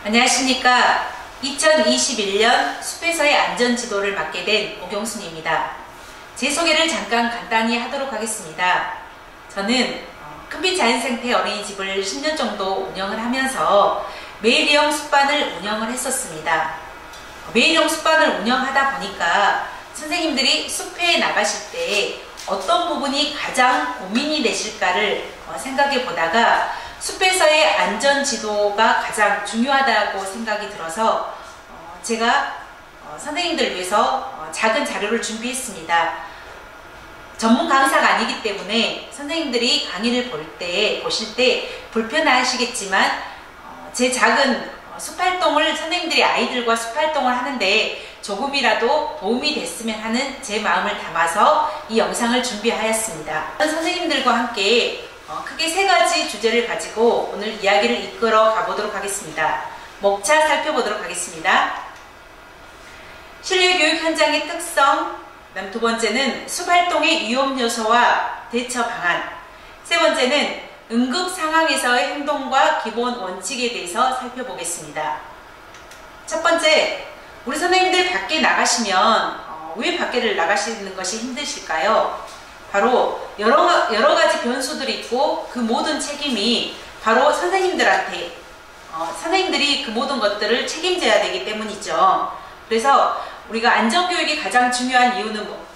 안녕하십니까. 2021년 숲에서의 안전지도를 맡게 된 오경순입니다. 제 소개를 잠깐 간단히 하도록 하겠습니다. 저는 큰빛 자연생태 어린이집을 10년 정도 운영을 하면서 매일형 숲반을 운영을 했었습니다. 매일형 숲반을 운영하다 보니까 선생님들이 숲에 나가실 때 어떤 부분이 가장 고민이 되실까를 생각해 보다가 숲에서의 안전지도가 가장 중요하다고 생각이 들어서 제가 선생님들을 위해서 작은 자료를 준비했습니다. 전문 강사가 아니기 때문에 선생님들이 강의를 보실 때 불편하시겠지만 제 작은 숲활동을 선생님들이 아이들과 숲활동을 하는데 조금이라도 도움이 됐으면 하는 제 마음을 담아서 이 영상을 준비하였습니다. 선생님들과 함께 크게 세 가지 주제를 가지고 오늘 이야기를 이끌어 가보도록 하겠습니다. 목차 살펴보도록 하겠습니다. 실내 교육 현장의 특성, 그다음 두 번째는 숲활동의 위험 요소와 대처 방안, 세 번째는 응급 상황에서의 행동과 기본 원칙에 대해서 살펴보겠습니다. 첫 번째, 우리 선생님들 밖에 나가시면 왜 밖에를 나가시는 것이 힘드실까요? 바로 여러 가지 변수들이 있고 그 모든 책임이 바로 선생님들한테 선생님들이 그 모든 것들을 책임져야 되기 때문이죠. 그래서 우리가 안전교육이 가장 중요한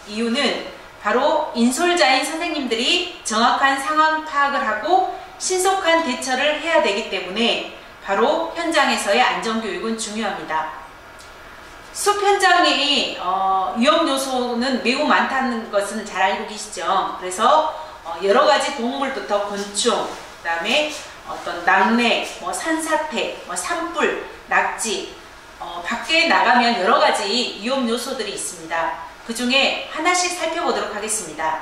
이유는 바로 인솔자인 선생님들이 정확한 상황 파악을 하고 신속한 대처를 해야 되기 때문에 바로 현장에서의 안전교육은 중요합니다. 숲 현장의 위험 요소는 매우 많다는 것은 잘 알고 계시죠. 그래서 여러 가지 동물부터 곤충, 그 다음에 어떤 낙뢰, 산사태, 산불, 낙지, 밖에 나가면 여러 가지 위험 요소들이 있습니다. 그 중에 하나씩 살펴보도록 하겠습니다.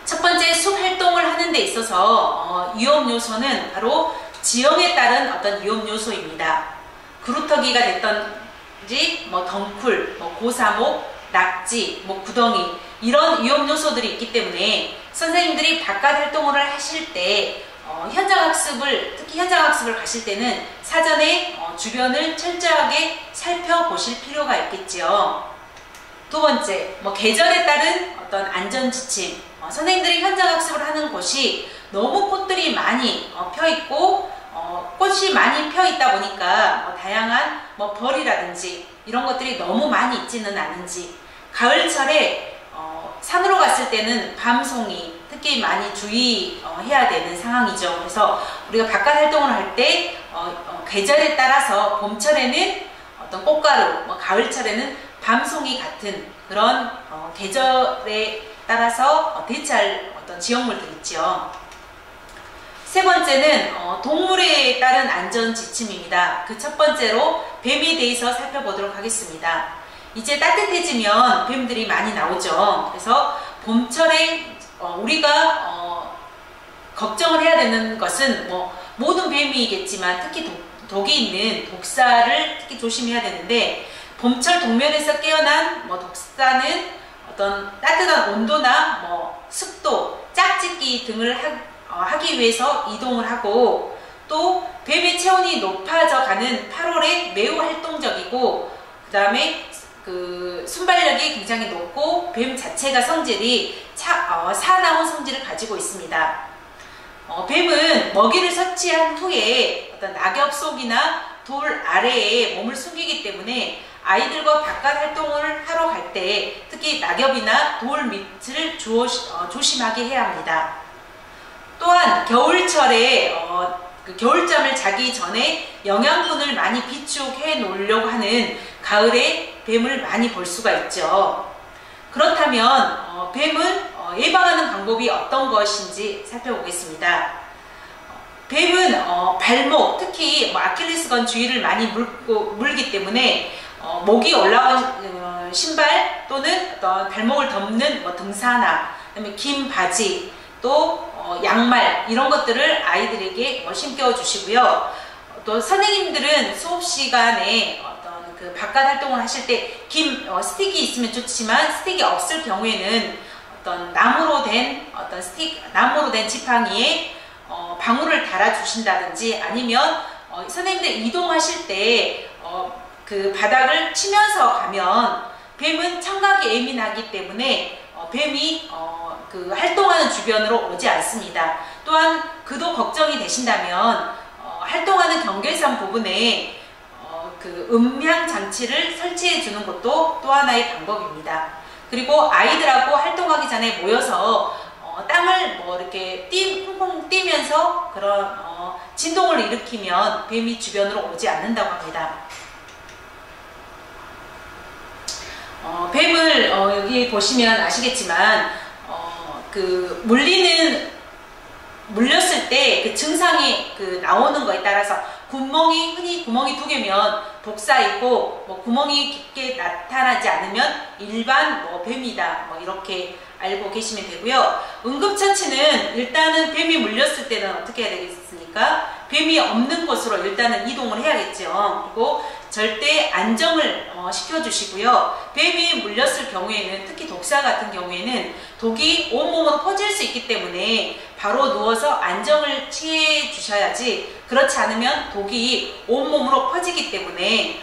첫 번째, 숲 활동을 하는 데 있어서 위험 요소는 바로 지형에 따른 어떤 위험 요소입니다. 그루터기가 됐던지, 덩쿨, 고사목, 낙지, 구덩이, 이런 위험 요소들이 있기 때문에 선생님들이 바깥 활동을 하실 때 특히 현장 학습을 가실 때는 사전에 주변을 철저하게 살펴보실 필요가 있겠지요. 두 번째, 계절에 따른 어떤 안전 지침. 선생님들이 현장 학습을 하는 곳이 너무 꽃들이 많이 펴 있고 꽃이 많이 펴 있다 보니까 다양한 벌이라든지 이런 것들이 너무 많이 있지는 않은지, 가을철에 산으로 갔을 때는 밤송이 특히 많이 주의해야 되는 상황이죠. 그래서 우리가 바깥 활동을 할 때 계절에 따라서 봄철에는 어떤 꽃가루, 가을철에는 밤송이 같은 그런 계절에 따라서 대체할 어떤 지역물들 있죠. 세 번째는 동물에 따른 안전 지침입니다. 그 첫 번째로 뱀에 대해서 살펴보도록 하겠습니다. 이제 따뜻해지면 뱀들이 많이 나오죠. 그래서 봄철에 우리가 걱정을 해야 되는 것은 모든 뱀이겠지만 특히 독이 있는 독사를 특히 조심해야 되는데, 봄철 동면에서 깨어난 독사는 어떤 따뜻한 온도나 습도, 짝짓기 등을 하기 위해서 이동을 하고, 또 뱀의 체온이 높아져 가는 8월에 매우 활동적이고, 그 다음에 순발력이 굉장히 높고 뱀 자체가 성질이 사나운 성질을 가지고 있습니다. 뱀은 먹이를 섭취한 후에 어떤 낙엽 속이나 돌 아래에 몸을 숨기기 때문에 아이들과 바깥 활동을 하러 갈 때 특히 낙엽이나 돌 밑을 조심하게 해야 합니다. 또한 겨울철에 겨울잠을 자기 전에 영양분을 많이 비축해 놓으려고 하는 가을에 뱀을 많이 볼 수가 있죠. 그렇다면 뱀을 예방하는 방법이 어떤 것인지 살펴보겠습니다. 뱀은 발목, 특히 아킬레스건 주위를 많이 물기 때문에 목이 올라온 신발 또는 어떤 발목을 덮는 등사나, 그다음에 긴 바지, 또 양말, 이런 것들을 아이들에게 신겨 주시고요. 또 선생님들은 수업 시간에 어떤 바깥 활동을 하실 때 스틱이 있으면 좋지만 스틱이 없을 경우에는 어떤 나무로 된 지팡이에 방울을 달아 주신다든지, 아니면 선생님들 이동하실 때 그 바닥을 치면서 가면 뱀은 청각이 예민하기 때문에 뱀이 그 활동하는 주변으로 오지 않습니다. 또한 그도 걱정이 되신다면 활동하는 경계선 부분에 그 음향 장치를 설치해 주는 것도 또 하나의 방법입니다. 그리고 아이들하고 활동하기 전에 모여서 땅을 뭐 이렇게 퐁퐁 뛰면서 그런 진동을 일으키면 뱀이 주변으로 오지 않는다고 합니다. 뱀을 여기 보시면 아시겠지만 그 물렸을 때 그 증상이 그 나오는 거에 따라서 흔히 구멍이 2개면 독사이고 뭐 구멍이 깊게 나타나지 않으면 일반 뱀이다 이렇게 알고 계시면 되고요. 응급처치는 일단은 뱀이 물렸을 때는 어떻게 해야 되겠습니까? 뱀이 없는 곳으로 일단은 이동을 해야겠죠. 그리고 절대 안정을 시켜주시고요. 뱀이 물렸을 경우에는 특히 독사 같은 경우에는 독이 온몸으로 퍼질 수 있기 때문에 바로 누워서 안정을 취해 주셔야지, 그렇지 않으면 독이 온몸으로 퍼지기 때문에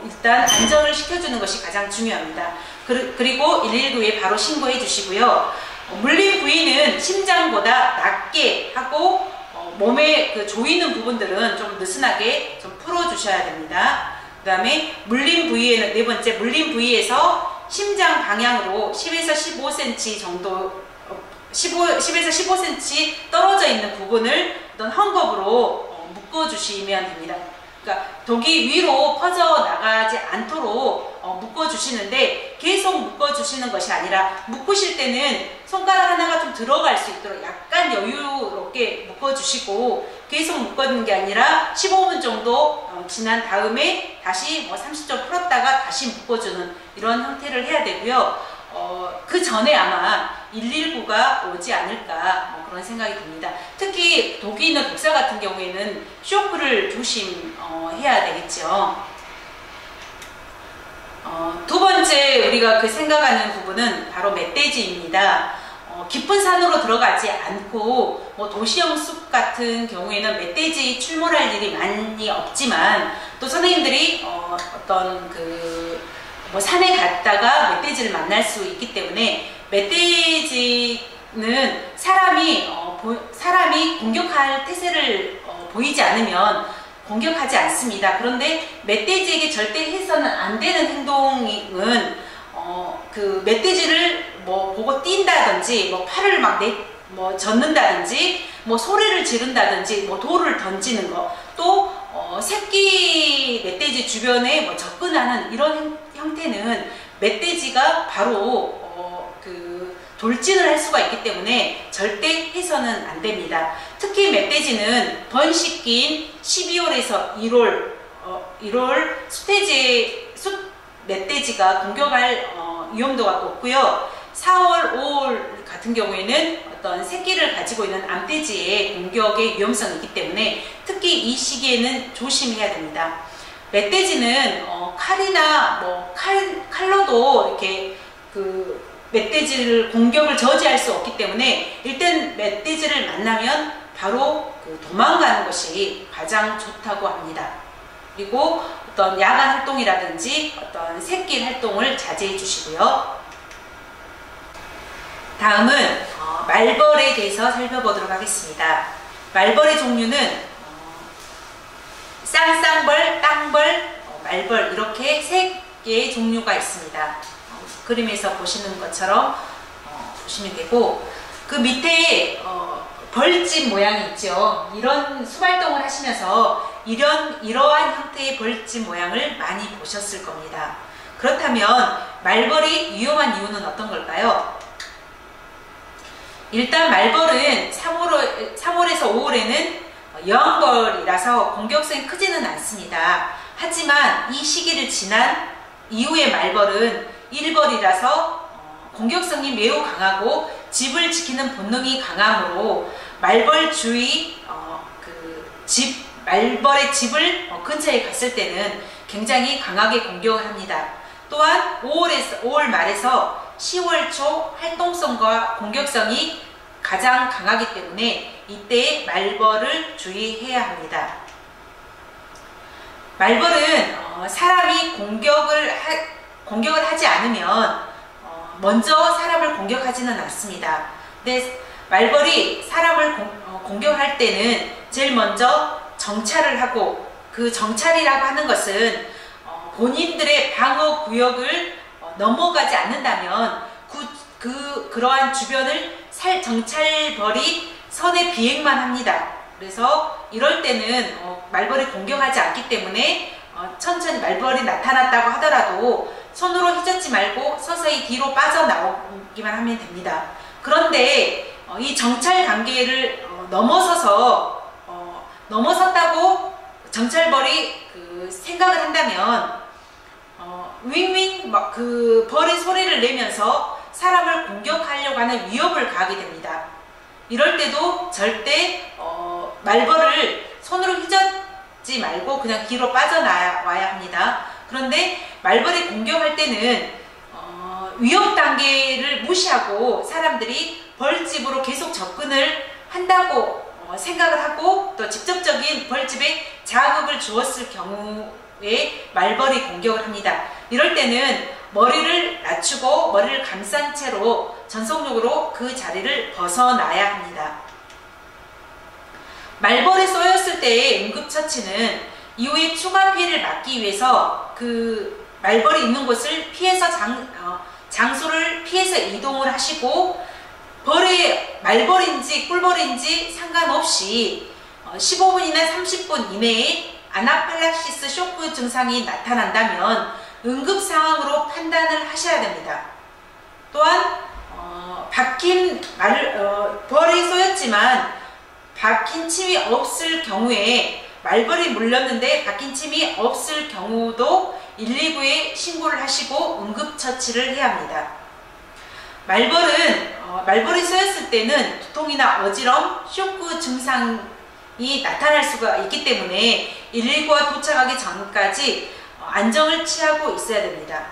일단 안정을 시켜주는 것이 가장 중요합니다. 그리고 119에 바로 신고해 주시고요. 물린 부위는 심장보다 낮게 하고 몸에 그 조이는 부분들은 좀 느슨하게 좀 풀어 주셔야 됩니다. 그 다음에 물린 부위에는 네 번째, 물린 부위에서 심장 방향으로 10에서 15cm 정도 10에서 15cm 떨어져 있는 부분을 어떤 헝겊으로 묶어 주시면 됩니다. 그러니까 독이 위로 퍼져나가지 않도록 묶어 주시는데, 계속 묶어 주시는 것이 아니라 묶으실 때는 손가락 하나가 좀 들어갈 수 있도록 약간 여유롭게 묶어 주시고, 계속 묶어주는 게 아니라 15분 정도 지난 다음에 다시 30초 풀었다가 다시 묶어주는 이런 형태를 해야 되고요. 그 전에 아마 119가 오지 않을까 그런 생각이 듭니다. 특히 독이 있는 독사 같은 경우에는 쇼크를 조심해야 되겠죠. 두 번째 우리가 그 생각하는 부분은 바로 멧돼지입니다. 깊은 산으로 들어가지 않고 도시형 숲 같은 경우에는 멧돼지 출몰할 일이 많이 없지만, 또 선생님들이 어떤 산에 갔다가 멧돼지를 만날 수 있기 때문에, 멧돼지는 사람이 공격할 태세를 보이지 않으면 공격하지 않습니다. 그런데 멧돼지에게 절대 해서는 안 되는 행동은 그 멧돼지를 보고 뛴다든지 팔을 막 젓는다든지 소리를 지른다든지 돌을 던지는 거, 또 새끼 멧돼지 주변에 접근하는 이런 형태는 멧돼지가 바로 돌진을 할 수가 있기 때문에 절대 해서는 안 됩니다. 특히 멧돼지는 번식기인 12월에서 1월 숫 멧돼지가 공격할 위험도가 높고요. 4월, 5월 같은 경우에는 어떤 새끼를 가지고 있는 암돼지의 공격의 위험성이 있기 때문에 특히 이 시기에는 조심해야 됩니다. 멧돼지는 칼이나 칼로도 이렇게 멧돼지를 공격을 저지할 수 없기 때문에, 일단 멧돼지를 만나면 바로 도망가는 것이 가장 좋다고 합니다. 그리고 어떤 야간 활동이라든지 어떤 새끼 활동을 자제해 주시고요. 다음은 말벌에 대해서 살펴보도록 하겠습니다. 말벌의 종류는 쌍쌍벌, 땅벌, 말벌 이렇게 3개의 종류가 있습니다. 그림에서 보시는 것처럼 보시면 되고, 그 밑에 벌집 모양이 있죠. 이런 수활동을 하시면서 이러한 형태의 벌집 모양을 많이 보셨을 겁니다. 그렇다면 말벌이 위험한 이유는 어떤 걸까요? 일단 말벌은 3월에서 5월에는 여왕벌이라서 공격성이 크지는 않습니다. 하지만 이 시기를 지난 이후의 말벌은 일벌이라서 공격성이 매우 강하고 집을 지키는 본능이 강하므로 말벌 주위 말벌의 집을 근처에 갔을 때는 굉장히 강하게 공격을 합니다. 또한 5월 말에서 10월 초 활동성과 공격성이 가장 강하기 때문에 이때 말벌을 주의해야 합니다. 말벌은 사람이 공격을 하지 않으면 먼저 사람을 공격하지는 않습니다. 근데 말벌이 사람을 공격할 때는 제일 먼저 정찰을 하고, 그 정찰이라고 하는 것은 본인들의 방어 구역을 넘어가지 않는다면 그러한 주변을 정찰벌이 선에 비행만 합니다. 그래서 이럴 때는 말벌이 공격하지 않기 때문에 천천히 말벌이 나타났다고 하더라도 손으로 휘젓지 말고 서서히 뒤로 빠져나오기만 하면 됩니다. 그런데 이 정찰 단계를 넘어섰다고 정찰벌이 생각을 한다면 윙윙 그 벌이 소리를 내면서 사람을 공격하려고 하는 위협을 가하게 됩니다. 이럴 때도 절대 말벌을 손으로 휘젓지 말고 그냥 뒤로 빠져나와야 합니다. 그런데 말벌이 공격할 때는 위협 단계를 무시하고 사람들이 벌집으로 계속 접근을 한다고 생각을 하고, 또 직접적인 벌집에 자극을 주었을 경우에 말벌이 공격을 합니다. 이럴 때는 머리를 낮추고 머리를 감싼 채로 전속력으로 그 자리를 벗어나야 합니다. 말벌에 쏘였을 때의 응급처치는 이후에 추가 피해를 막기 위해서 그 말벌이 있는 곳을 피해서 장소를 피해서 이동을 하시고, 벌이 말벌인지 꿀벌인지 상관없이 15분이나 30분 이내에 아나필락시스 쇼크 증상이 나타난다면 응급 상황으로 판단을 하셔야 됩니다. 또한 벌이 쏘였지만 박힌 침이 없을 경우에, 말벌이 물렸는데 박힌 침이 없을 경우도 119에 신고를 하시고 응급처치를 해야 합니다. 말벌이 쏘였을 때는 두통이나 어지럼, 쇼크 증상이 나타날 수가 있기 때문에 119가 도착하기 전까지 안정을 취하고 있어야 됩니다.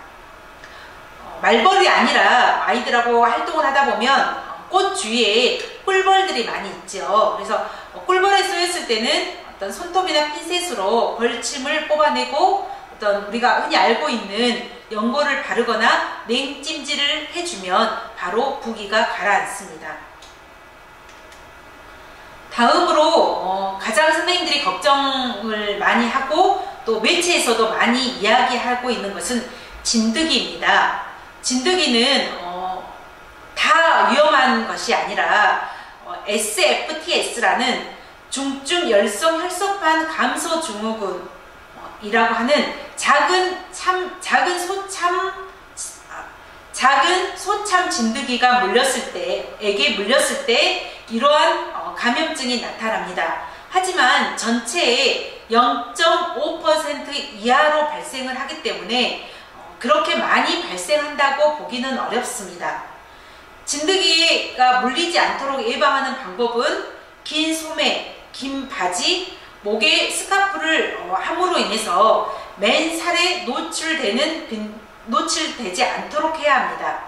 말벌이 아니라 아이들하고 활동을 하다 보면 꽃 주위에 꿀벌들이 많이 있죠. 그래서 꿀벌에 쏘였을 때는 어떤 손톱이나 핀셋으로 벌침을 뽑아내고, 어떤 우리가 흔히 알고 있는 연고를 바르거나 냉찜질을 해주면 바로 부기가 가라앉습니다. 다음으로 가장 선생님들이 걱정을 많이 하고 또 매체에서도 많이 이야기하고 있는 것은 진드기입니다. 진드기는 다 위험한 것이 아니라 SFTS라는 중증 열성 혈소판 감소 증후군이라고 하는 작은 소참 진드기가 에게 물렸을 때 이러한 감염증이 나타납니다. 하지만 전체의 0.5% 이하로 발생을 하기 때문에 그렇게 많이 발생한다고 보기는 어렵습니다. 진드기가 물리지 않도록 예방하는 방법은 긴 소매, 긴 바지, 목에 스카프를 함으로 인해서 맨살에 노출되지 않도록 해야 합니다.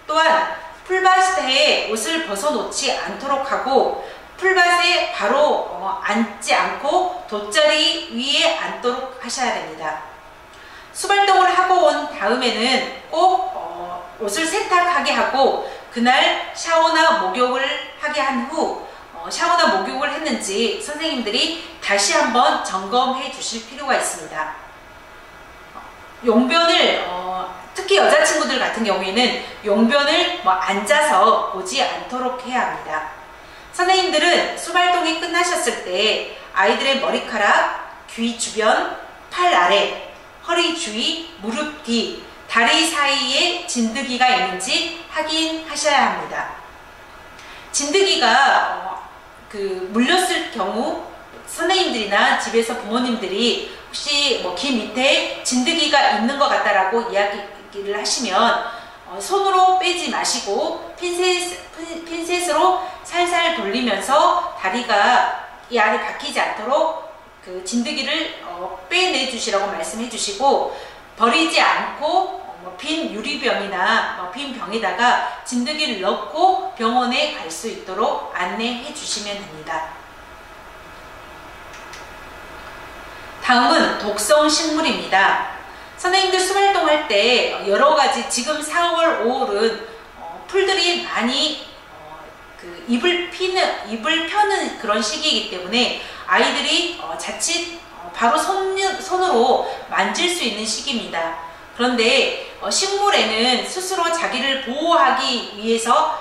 또한 풀밭에 옷을 벗어놓지 않도록 하고, 풀밭에 바로 앉지 않고 돗자리 위에 앉도록 하셔야 됩니다. 수발동을 하고 온 다음에는 꼭 옷을 세탁하게 하고, 그날 샤워나 목욕을 하게 한 후 샤워나 목욕을 했는지 선생님들이 다시 한번 점검해 주실 필요가 있습니다. 용변을 특히 여자친구들 같은 경우에는 용변을 앉아서 보지 않도록 해야 합니다. 선생님들은 수발동이 끝나셨을 때 아이들의 머리카락, 귀 주변, 팔 아래, 허리 주위, 무릎 뒤, 다리 사이에 진드기가 있는지 확인하셔야 합니다. 진드기가 물렸을 경우 선생님들이나 집에서 부모님들이 혹시 귀 밑에 진드기가 있는 것 같다라고 이야기를 하시면 손으로 빼지 마시고 핀셋으로 살살 돌리면서 다리가 이 안에 박히지 않도록 그 진드기를 빼내 주시라고 말씀해 주시고, 버리지 않고 빈 유리병이나 빈 병에다가 진드기를 넣고 병원에 갈 수 있도록 안내해 주시면 됩니다. 다음은 독성 식물입니다. 선생님들 수활동할 때 여러가지 지금 4월, 5월은 풀들이 많이 잎을 펴는 그런 시기이기 때문에 아이들이 자칫 바로 손으로 만질 수 있는 시기입니다. 그런데 식물에는 스스로 자기를 보호하기 위해서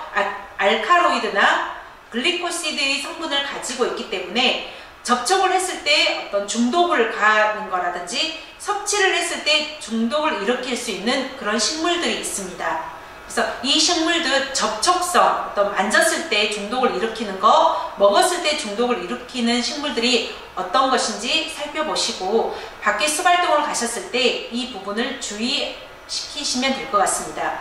알카로이드나 글리코시드의 성분을 가지고 있기 때문에 접촉을 했을 때 어떤 중독을 가는 거라든지 섭취를 했을 때 중독을 일으킬 수 있는 그런 식물들이 있습니다. 그래서 이 식물들 접촉성, 어떤 만졌을 때 중독을 일으키는 거, 먹었을 때 중독을 일으키는 식물들이 어떤 것인지 살펴보시고 밖에 수활동을 가셨을 때 이 부분을 주의시키시면 될 것 같습니다.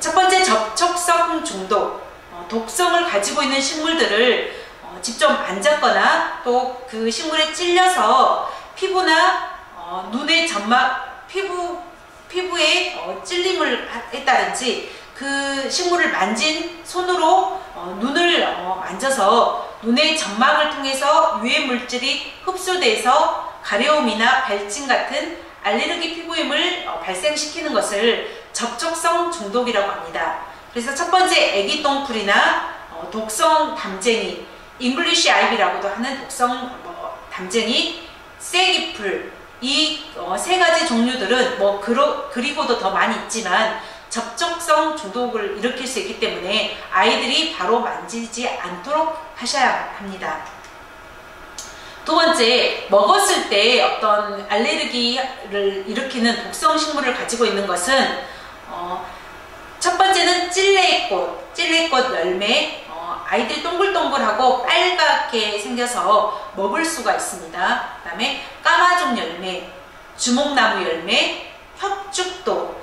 첫 번째, 접촉성 중독, 독성을 가지고 있는 식물들을 직접 만졌거나 또 그 식물에 찔려서 피부나 눈의 점막, 피부에 찔림을 했다든지 그 식물을 만진 손으로 눈을 만져서 눈의 점막을 통해서 유해 물질이 흡수돼서 가려움이나 발진 같은 알레르기 피부염을 발생시키는 것을 접촉성 중독이라고 합니다. 그래서 첫 번째, 애기 똥풀이나 독성 담쟁이, 잉글리쉬 아이비라고도 하는 독성 담쟁이, 쐐기풀, 이 세 가지 종류들은 그리고도 더 많이 있지만 접촉성 중독을 일으킬 수 있기 때문에 아이들이 바로 만지지 않도록 하셔야 합니다. 두 번째, 먹었을 때 어떤 알레르기를 일으키는 독성 식물을 가지고 있는 것은 첫 번째는 찔레꽃 열매, 아이들이 동글동글하고 빨갛게 생겨서 먹을 수가 있습니다. 그 다음에 까마종 열매, 주목나무 열매, 혁죽도.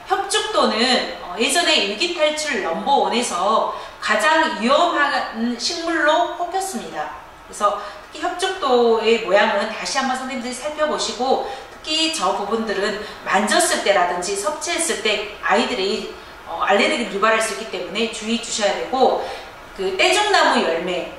혁죽도는 예전에 일기탈출 넘버1에서 가장 위험한 식물로 꼽혔습니다. 그래서 특히 혁죽도의 모양은 다시 한번 선생님들이 살펴보시고 특히 저 부분들은 만졌을 때라든지 섭취했을 때 아이들이 알레르기를 유발할 수 있기 때문에 주의 주셔야 되고, 그 떼죽나무 열매,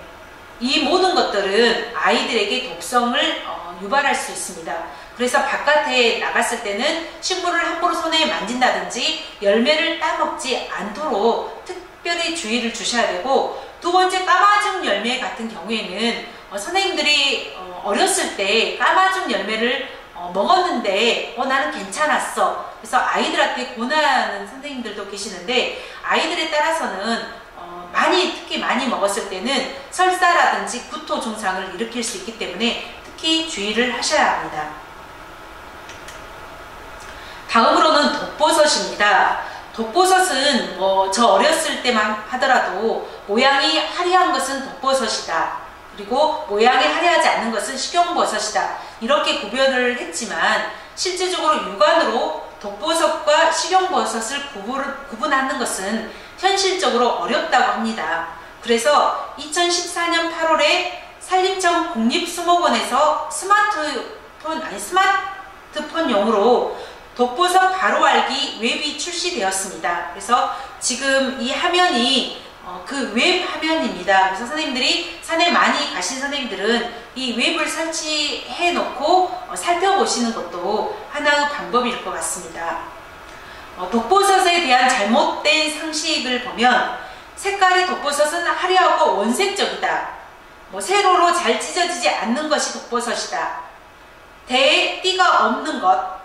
이 모든 것들은 아이들에게 독성을 유발할 수 있습니다. 그래서 바깥에 나갔을 때는 식물을 함부로 손에 만진다든지 열매를 따먹지 않도록 특별히 주의를 주셔야 되고, 두 번째, 까마죽 열매 같은 경우에는 선생님들이 어렸을 때 까마죽 열매를 먹었는데 나는 괜찮았어. 그래서 아이들한테 권하는 선생님들도 계시는데, 아이들에 따라서는 특히 많이 먹었을 때는 설사라든지 구토 증상을 일으킬 수 있기 때문에 특히 주의를 하셔야 합니다. 다음으로는 독버섯입니다. 독버섯은 저 어렸을 때만 하더라도 모양이 화려한 것은 독버섯이다, 그리고 모양이 화려하지 않는 것은 식용버섯이다, 이렇게 구별을 했지만 실제적으로 육안으로 독버섯과 식용버섯을 구분하는 것은 현실적으로 어렵다고 합니다. 그래서 2014년 8월에 산림청 국립수목원에서 스마트폰용으로 독버섯 바로 알기 웹이 출시되었습니다. 그래서 지금 이 화면이 그 웹 화면입니다. 그래서 선생님들이 산에 많이 가신 선생님들은 이 웹을 설치해 놓고 살펴보시는 것도 하나의 방법일 것 같습니다. 독버섯에 대한 잘못된 상식을 보면 색깔의 독버섯은 화려하고 원색적이다, 세로로 잘 찢어지지 않는 것이 독버섯이다, 대에 띠가 없는 것,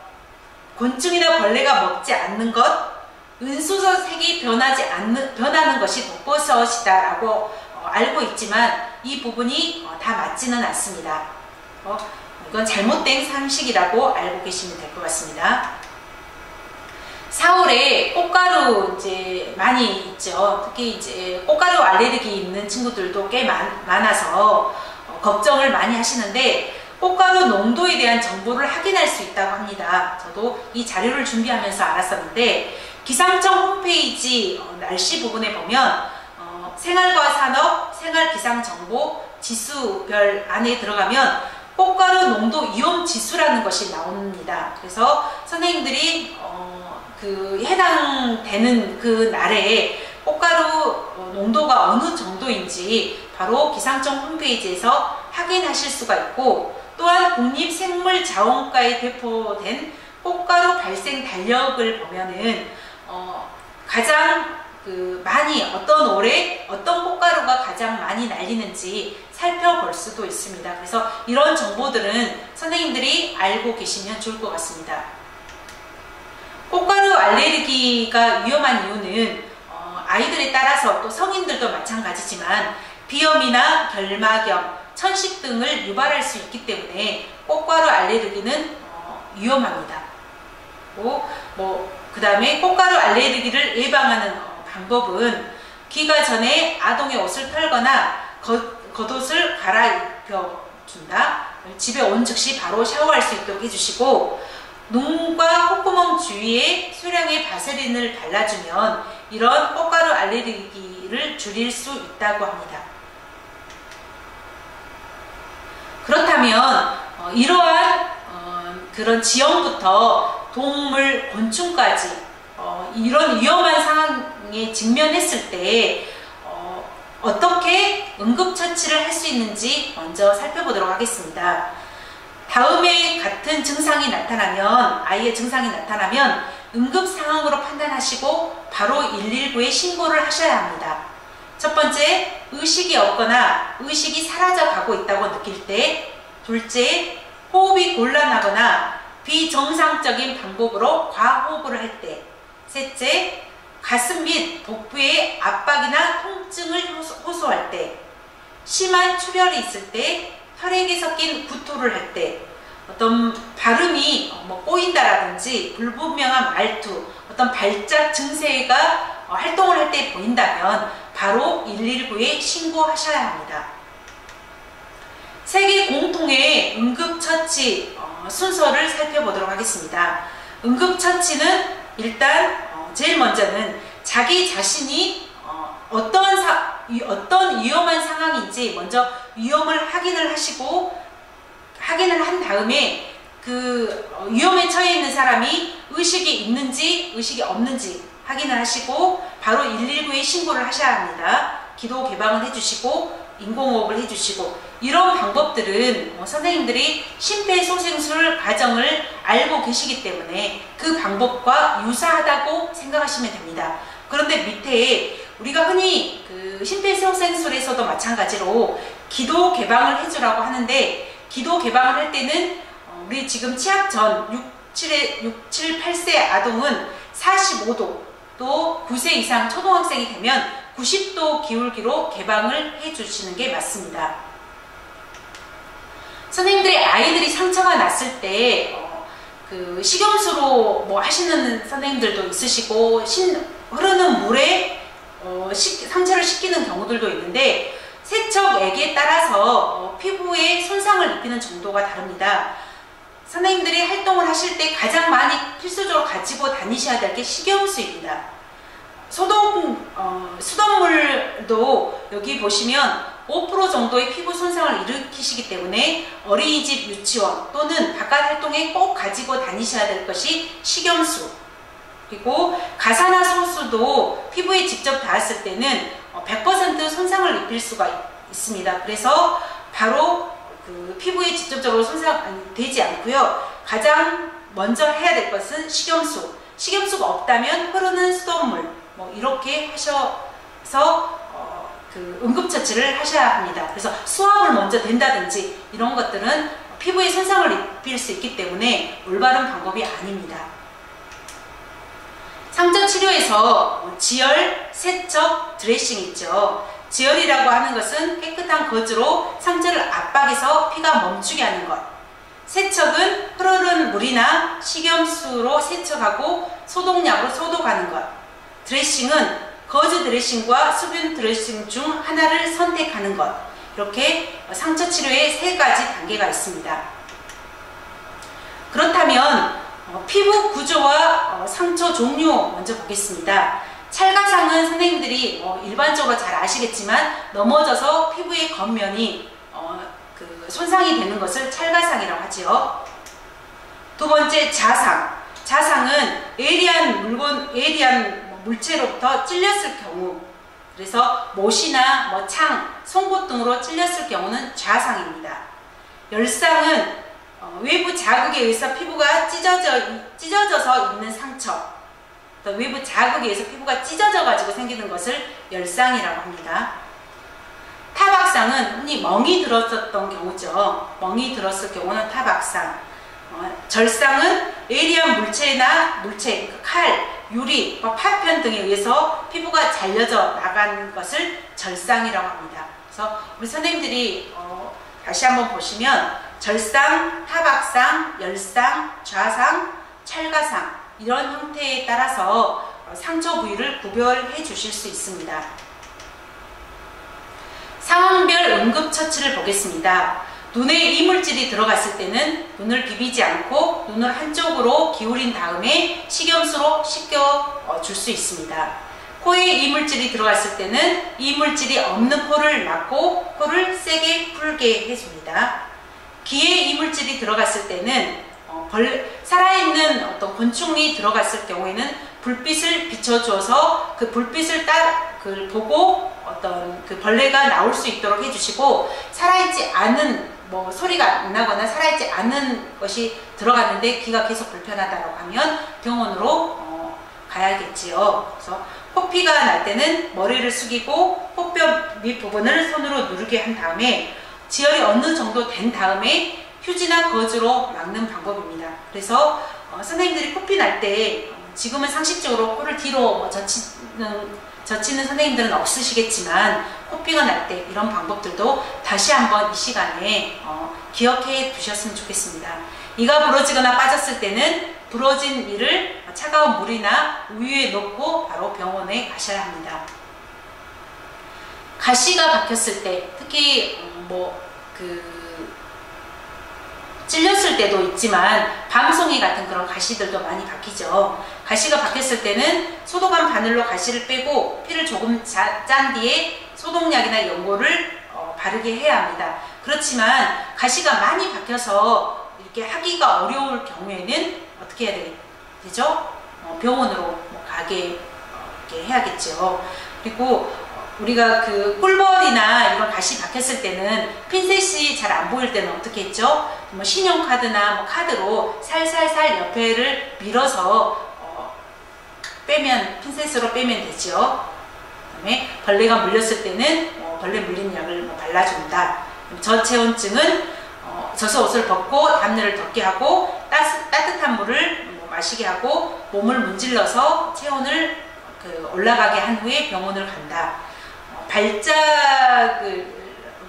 곤충이나 벌레가 먹지 않는 것, 은수저색이 변하는 것이 독버섯이다 라고 알고 있지만 이 부분이 다 맞지는 않습니다. 이건 잘못된 상식이라고 알고 계시면 될 것 같습니다. 4월에 꽃가루 이제 많이 있죠. 특히 이제 꽃가루 알레르기 있는 친구들도 꽤 많아서 걱정을 많이 하시는데, 꽃가루 농도에 대한 정보를 확인할 수 있다고 합니다. 저도 이 자료를 준비하면서 알았었는데, 기상청 홈페이지 날씨 부분에 보면 생활과 산업, 생활기상정보 지수별 안에 들어가면 꽃가루 농도 위험 지수라는 것이 나옵니다. 그래서 선생님들이 해당되는 그 날에 꽃가루 농도가 어느 정도인지 바로 기상청 홈페이지에서 확인하실 수가 있고, 또한 국립생물자원과에 배포된 꽃가루 발생 달력을 보면은 가장 많이 어떤 올해 어떤 꽃가루가 가장 많이 날리는지 살펴볼 수도 있습니다. 그래서 이런 정보들은 선생님들이 알고 계시면 좋을 것 같습니다. 꽃가루 알레르기가 위험한 이유는 아이들에 따라서 또 성인들도 마찬가지지만 비염이나 결막염, 천식 등을 유발할 수 있기 때문에 꽃가루 알레르기는 위험합니다. 그 다음에 꽃가루 알레르기를 예방하는 방법은 기가 전에 아동의 옷을 털거나 겉옷을 갈아입혀 준다. 집에 온 즉시 바로 샤워할 수 있도록 해주시고, 눈과 콧구멍 주위에 수량의 바세린을 발라주면 이런 꽃가루 알레르기를 줄일 수 있다고 합니다. 그렇다면 이러한 그런 지형부터 동물, 곤충까지 이런 위험한 상황에 직면했을 때 어떻게 응급처치를 할 수 있는지 먼저 살펴보도록 하겠습니다. 다음에 같은 증상이 나타나면, 아이의 증상이 나타나면 응급상황으로 판단하시고 바로 119에 신고를 하셔야 합니다. 첫 번째, 의식이 없거나 의식이 사라져 가고 있다고 느낄 때. 둘째, 호흡이 곤란하거나 비정상적인 방법으로 과호흡을 할 때. 셋째, 가슴 및 복부에 압박이나 통증을 호소할 때. 심한 출혈이 있을 때. 혈액이 섞인 구토를 할 때. 어떤 발음이 꼬인다라든지 불분명한 말투, 어떤 발작 증세가 활동을 할 때 보인다면 바로 119에 신고하셔야 합니다. 세계 공통의 응급처치 순서를 살펴보도록 하겠습니다. 응급처치는 일단 제일 먼저는 자기 자신이 어떤 위험한 상황인지 먼저 위험을 확인을 하시고, 확인을 한 다음에 그 위험에 처해 있는 사람이 의식이 있는지 의식이 없는지 확인을 하시고 바로 119에 신고를 하셔야 합니다. 기도 개방을 해주시고 인공호흡을 해주시고, 이런 방법들은 선생님들이 심폐소생술 과정을 알고 계시기 때문에 그 방법과 유사하다고 생각하시면 됩니다. 그런데 밑에 우리가 흔히 그 심폐소생술에서도 마찬가지로 기도 개방을 해주라고 하는데, 기도 개방을 할 때는 우리 지금 취약 전 6, 7, 8세 아동은 45도, 또 9세 이상 초등학생이 되면 90도 기울기로 개방을 해주시는 게 맞습니다. 선생님들이 아이들이 상처가 났을 때 그 식염수로 하시는 선생님들도 있으시고, 흐르는 물에 상처를 씻기는 경우들도 있는데, 세척액에 따라서 피부에 손상을 입히는 정도가 다릅니다. 선생님들이 활동을 하실 때 가장 많이 필수적으로 가지고 다니셔야 될 게 식염수입니다. 수돗물도 여기 보시면 5% 정도의 피부 손상을 일으키시기 때문에 어린이집, 유치원 또는 바깥 활동에 꼭 가지고 다니셔야 될 것이 식염수. 그리고 가산화소수도 피부에 직접 닿았을 때는 100% 손상을 입힐 수가 있습니다. 그래서 바로 그 피부에 직접적으로 손상되지 않고요. 가장 먼저 해야 될 것은 식염수. 식염수가 없다면 흐르는 수돗물 이렇게 하셔서 그 응급처치를 하셔야 합니다. 그래서 수압을 먼저 댄다든지 이런 것들은 피부에 손상을 입힐 수 있기 때문에 올바른 방법이 아닙니다. 상처 치료에서 지혈, 세척, 드레싱 있죠. 지혈이라고 하는 것은 깨끗한 거즈로 상처를 압박해서 피가 멈추게 하는 것. 세척은 흐르는 물이나 식염수로 세척하고 소독약으로 소독하는 것. 드레싱은 거즈 드레싱과 수분 드레싱 중 하나를 선택하는 것. 이렇게 상처 치료에 3가지 단계가 있습니다. 그렇다면 피부 구조와 상처 종류 먼저 보겠습니다. 찰가상은 선생님들이 일반적으로 잘 아시겠지만 넘어져서 피부의 겉면이 손상이 되는 것을 찰가상이라고 하지요. 두 번째, 자상. 자상은 예리한 물체로부터 찔렸을 경우, 그래서 못이나 창, 송곳 등으로 찔렸을 경우는 자상입니다. 열상은 외부 자극에 의해서 피부가 찢어져서 있는 상처, 또 외부 자극에 의해서 피부가 찢어져 가지고 생기는 것을 열상이라고 합니다. 타박상은 흔히 멍이 들었었던 경우죠. 멍이 들었을 경우는 타박상. 절상은 예리한 물체나 물체, 칼, 유리, 파편 등에 의해서 피부가 잘려져 나가는 것을 절상이라고 합니다. 그래서 우리 선생님들이 다시 한번 보시면 절상, 타박상, 열상, 좌상, 찰가상 이런 형태에 따라서 상처 부위를 구별해 주실 수 있습니다. 상황별 응급처치를 보겠습니다. 눈에 이물질이 들어갔을 때는 눈을 비비지 않고 눈을 한쪽으로 기울인 다음에 식염수로 씻겨 줄 수 있습니다. 코에 이물질이 들어갔을 때는 이물질이 없는 코를 막고 코를 세게 풀게 해줍니다. 귀에 이물질이 들어갔을 때는 살아있는 어떤 곤충이 들어갔을 경우에는 불빛을 비춰줘서 그 불빛을 보고 어떤 그 벌레가 나올 수 있도록 해주시고, 살아있지 않은 소리가 안 나거나 살아있지 않은 것이 들어갔는데 귀가 계속 불편하다고 하면 병원으로 가야겠지요. 그래서 코피가 날 때는 머리를 숙이고 코뼈 밑부분을 손으로 누르게 한 다음에 지혈이 어느 정도 된 다음에 휴지나 거즈로 막는 방법입니다. 그래서 선생님들이 코피 날 때 지금은 상식적으로 코를 뒤로 젖히는 선생님들은 없으시겠지만, 코피가 날 때 이런 방법들도 다시 한번 이 시간에 기억해 두셨으면 좋겠습니다. 이가 부러지거나 빠졌을 때는 부러진 이를 차가운 물이나 우유에 넣고 바로 병원에 가셔야 합니다. 가시가 박혔을 때, 특히 찔렸을 때도 있지만 밤송이 같은 그런 가시들도 많이 박히죠. 가시가 박혔을 때는 소독한 바늘로 가시를 빼고 피를 조금 짠 뒤에 소독약이나 연고를 바르게 해야 합니다. 그렇지만 가시가 많이 박혀서 이렇게 하기가 어려울 경우에는 어떻게 해야 되죠? 병원으로 가게 이렇게 해야겠죠. 그리고 우리가 그 꿀벌이나 이런 가시 박혔을 때는 핀셋이 잘 안 보일 때는 어떻게 했죠? 신용카드나 카드로 살살살 옆에를 밀어서 빼면, 핀셋으로 빼면 되죠. 그다음에 벌레가 물렸을 때는 벌레 물린 약을 발라준다. 저체온증은 젖은 옷을 벗고 담요를 덮게 하고 따뜻한 물을 마시게 하고 몸을 문질러서 체온을 올라가게 한 후에 병원을 간다. 발작을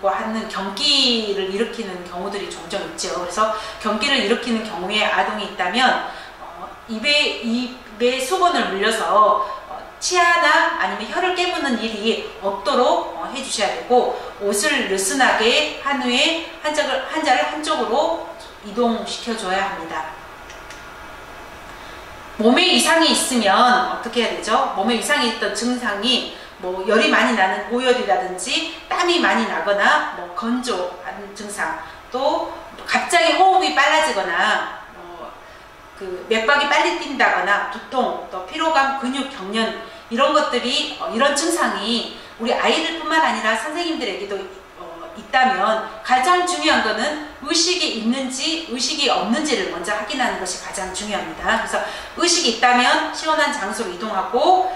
하는 경기를 일으키는 경우들이 종종 있죠. 그래서 경기를 일으키는 경우에 아동이 있다면 입에 수건을 물려서 치아나 아니면 혀를 깨무는 일이 없도록 해주셔야 되고, 옷을 느슨하게 한 후에 환자를 한쪽으로 이동시켜줘야 합니다. 몸에 이상이 있으면 어떻게 해야 되죠? 몸에 이상이 있던 증상이 열이 많이 나는 고열이라든지 땀이 많이 나거나 건조한 증상, 또 갑자기 호흡이 빨라지거나 맥박이 빨리 뛴다거나 두통, 또 피로감, 근육 경련, 이런 것들이 이런 증상이 우리 아이들뿐만 아니라 선생님들에게도 있다면 가장 중요한 거는 의식이 있는지 의식이 없는지를 먼저 확인하는 것이 가장 중요합니다. 그래서 의식이 있다면 시원한 장소로 이동하고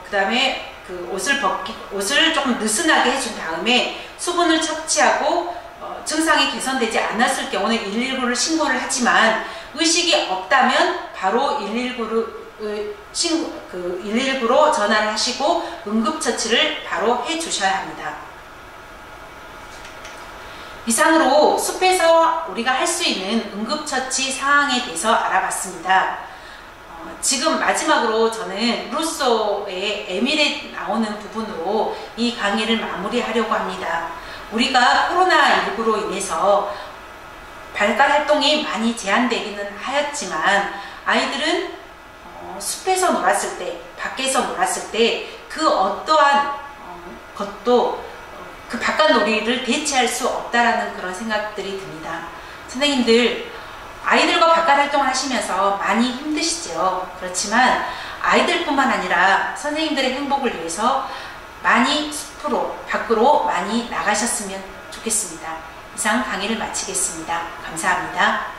그 다음에 옷을 조금 느슨하게 해준 다음에 수분을 척취하고 증상이 개선되지 않았을 경우는 119를 신고를 하지만, 의식이 없다면 바로 119로 전화를 하시고 응급처치를 바로 해주셔야 합니다. 이상으로 숲에서 우리가 할 수 있는 응급처치 상황에 대해서 알아봤습니다. 지금 마지막으로 저는 루소의 에밀에 나오는 부분으로 이 강의를 마무리하려고 합니다. 우리가 코로나19로 인해서 발달 활동이 많이 제한되기는 하였지만, 아이들은 숲에서 놀았을 때, 밖에서 놀았을 때 그 어떠한 것도 그 바깥 놀이를 대체할 수 없다라는 그런 생각들이 듭니다. 선생님들, 아이들과 바깥 활동을 하시면서 많이 힘드시죠. 그렇지만 아이들뿐만 아니라 선생님들의 행복을 위해서 많이 숲으로, 밖으로 많이 나가셨으면 좋겠습니다. 이상 강의를 마치겠습니다. 감사합니다.